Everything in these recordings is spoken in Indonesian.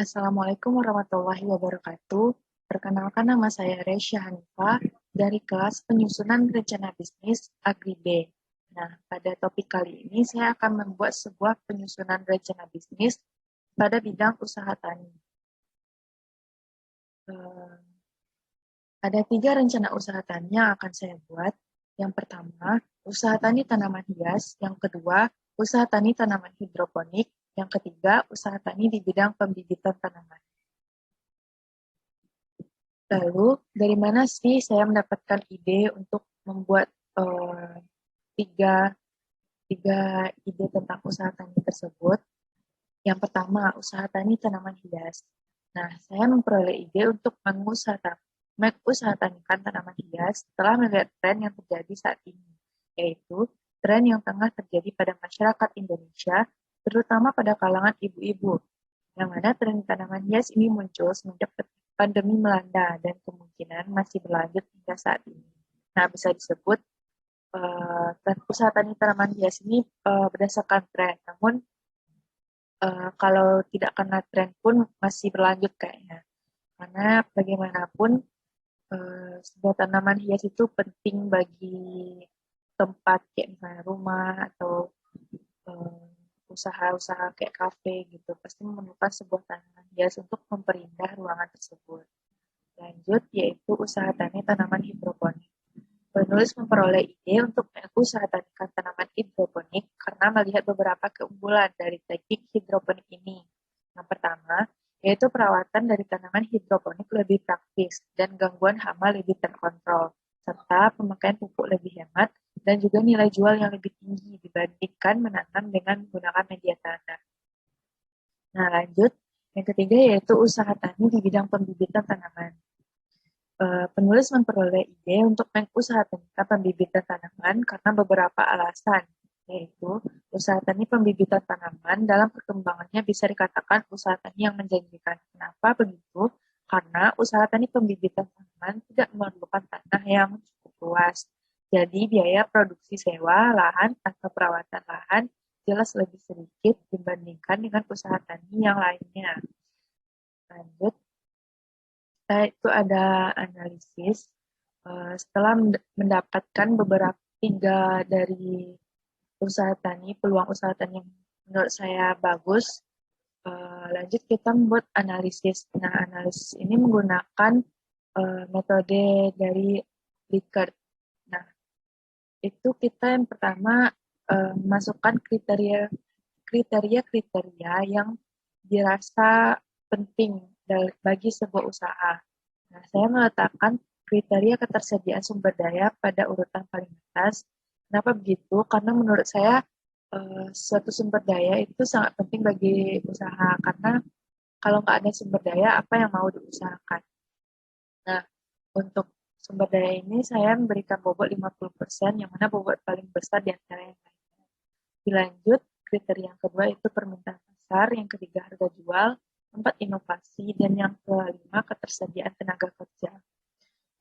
Assalamualaikum warahmatullahi wabarakatuh. Perkenalkan nama saya Resya Hanifah dari kelas penyusunan rencana bisnis Agri B. Nah, pada topik kali ini saya akan membuat sebuah penyusunan rencana bisnis pada bidang usaha tani. Ada 3 rencana usaha tani yang akan saya buat. Yang pertama, usaha tani tanaman hias. Yang kedua, usaha tani tanaman hidroponik. Yang ketiga, usaha tani di bidang pembibitan tanaman. Lalu, dari mana sih saya mendapatkan ide untuk membuat tiga, tiga ide tentang usaha tani tersebut? Yang pertama, usaha tani tanaman hias. Nah, saya memperoleh ide untuk mengusahatanikan tanaman hias setelah melihat tren yang terjadi saat ini, yaitu tren yang tengah terjadi pada masyarakat Indonesia, terutama pada kalangan ibu-ibu, yang mana tren tanaman hias ini muncul semenjak pandemi melanda dan kemungkinan masih berlanjut hingga saat ini. Nah, bisa disebut usaha tani tanaman hias ini berdasarkan tren, namun kalau tidak kena tren pun masih berlanjut kayaknya. Karena bagaimanapun sebuah tanaman hias itu penting bagi tempat kayak misalnya rumah atau usaha-usaha kayak kafe gitu. Pasti memerlukan sebuah tanaman hias untuk memperindah ruangan tersebut. Lanjut yaitu usaha tani tanaman hidroponik. Penulis memperoleh ide untuk mengusahakan tanaman hidroponik karena melihat beberapa keunggulan dari teknik hidroponik ini. Yang pertama, yaitu perawatan dari tanaman hidroponik lebih praktis dan gangguan hama lebih terkontrol, serta pemakaian pupuk lebih hemat dan juga nilai jual yang lebih tinggi dibandingkan menanam dengan menggunakan media tanah. Nah, lanjut. Yang ketiga yaitu usaha tani di bidang pembibitan tanaman. Penulis memperoleh ide untuk mengusahakan pembibitan tanaman karena beberapa alasan, yaitu usaha tani pembibitan tanaman dalam perkembangannya bisa dikatakan usaha tani yang menjanjikan. Kenapa begitu? Karena usaha tani pembibitan tanaman tidak memerlukan tanah yang cukup luas. Jadi biaya produksi sewa lahan atau perawatan lahan jelas lebih sedikit dibandingkan dengan usaha tani yang lainnya. Lanjut, itu ada analisis. Setelah mendapatkan beberapa 3 dari usaha tani, peluang usaha tani yang menurut saya bagus, lanjut kita membuat analisis. Nah, analisis ini menggunakan metode dari Likert. Nah, itu kita yang pertama masukkan kriteria-kriteria yang dirasa penting bagi sebuah usaha. Nah, saya meletakkan kriteria ketersediaan sumber daya pada urutan paling atas. Kenapa begitu? Karena menurut saya suatu sumber daya itu sangat penting bagi usaha. Karena kalau nggak ada sumber daya, apa yang mau diusahakan? Nah, untuk sumber daya ini saya memberikan bobot 50%, yang mana bobot paling besar di antara yang lainnya. Dilanjut, kriteria yang kedua itu permintaan pasar, yang ketiga harga jual, keempat inovasi, dan yang kelima ketersediaan tenaga kerja.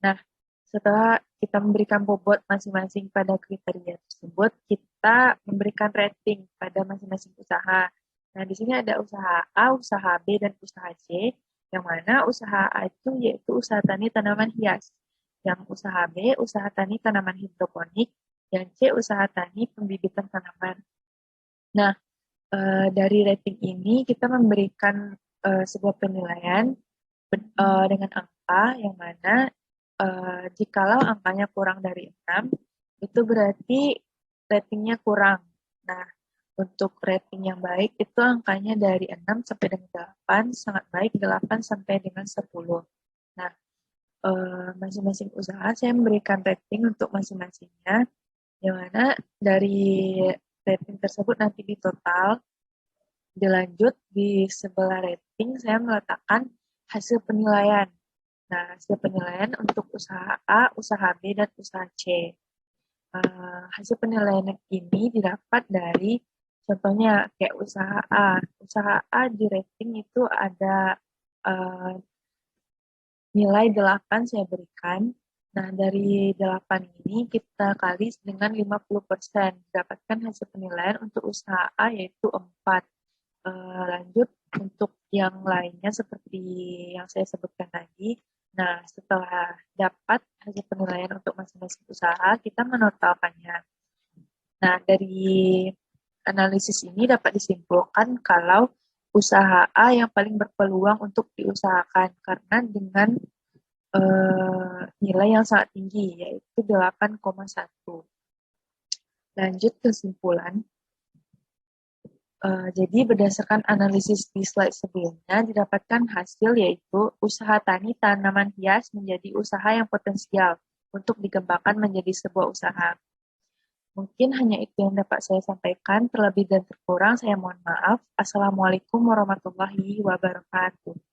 Nah, setelah kita memberikan bobot masing-masing pada kriteria tersebut, kita memberikan rating pada masing-masing usaha. Nah, di sini ada usaha A, usaha B, dan usaha C, yang mana usaha A itu yaitu usaha tani tanaman hias, yang usaha B, usaha tani tanaman hidroponik, yang C, usaha tani pembibitan tanaman. Nah, dari rating ini kita memberikan sebuah penilaian dengan angka yang mana jikalau angkanya kurang dari 6, itu berarti ratingnya kurang. Nah, untuk rating yang baik itu angkanya dari 6 sampai dengan 8, sangat baik 8 sampai dengan 10. Nah, masing-masing usaha saya memberikan rating untuk masing-masingnya, yang mana dari rating tersebut nanti di total, dilanjut di sebelah rating saya meletakkan hasil penilaian. Nah, hasil penilaian untuk usaha A, usaha B, dan usaha C. Hasil penilaian ini didapat dari contohnya kayak usaha A. Usaha A di rating itu ada nilai 8 saya berikan. Nah, dari 8 ini kita kali dengan 50%. Dapatkan hasil penilaian untuk usaha A yaitu 4. Lanjut untuk yang lainnya seperti yang saya sebutkan tadi. Nah, setelah dapat hasil penilaian untuk masing-masing usaha, kita menotalkannya. Nah, dari analisis ini dapat disimpulkan kalau usaha A yang paling berpeluang untuk diusahakan karena dengan nilai yang sangat tinggi, yaitu 8,1. Lanjut kesimpulan. Jadi berdasarkan analisis di slide sebelumnya, didapatkan hasil yaitu usaha tani tanaman hias menjadi usaha yang potensial untuk dikembangkan menjadi sebuah usaha. Mungkin hanya itu yang dapat saya sampaikan. Terlebih dan terkurang, saya mohon maaf. Assalamualaikum warahmatullahi wabarakatuh.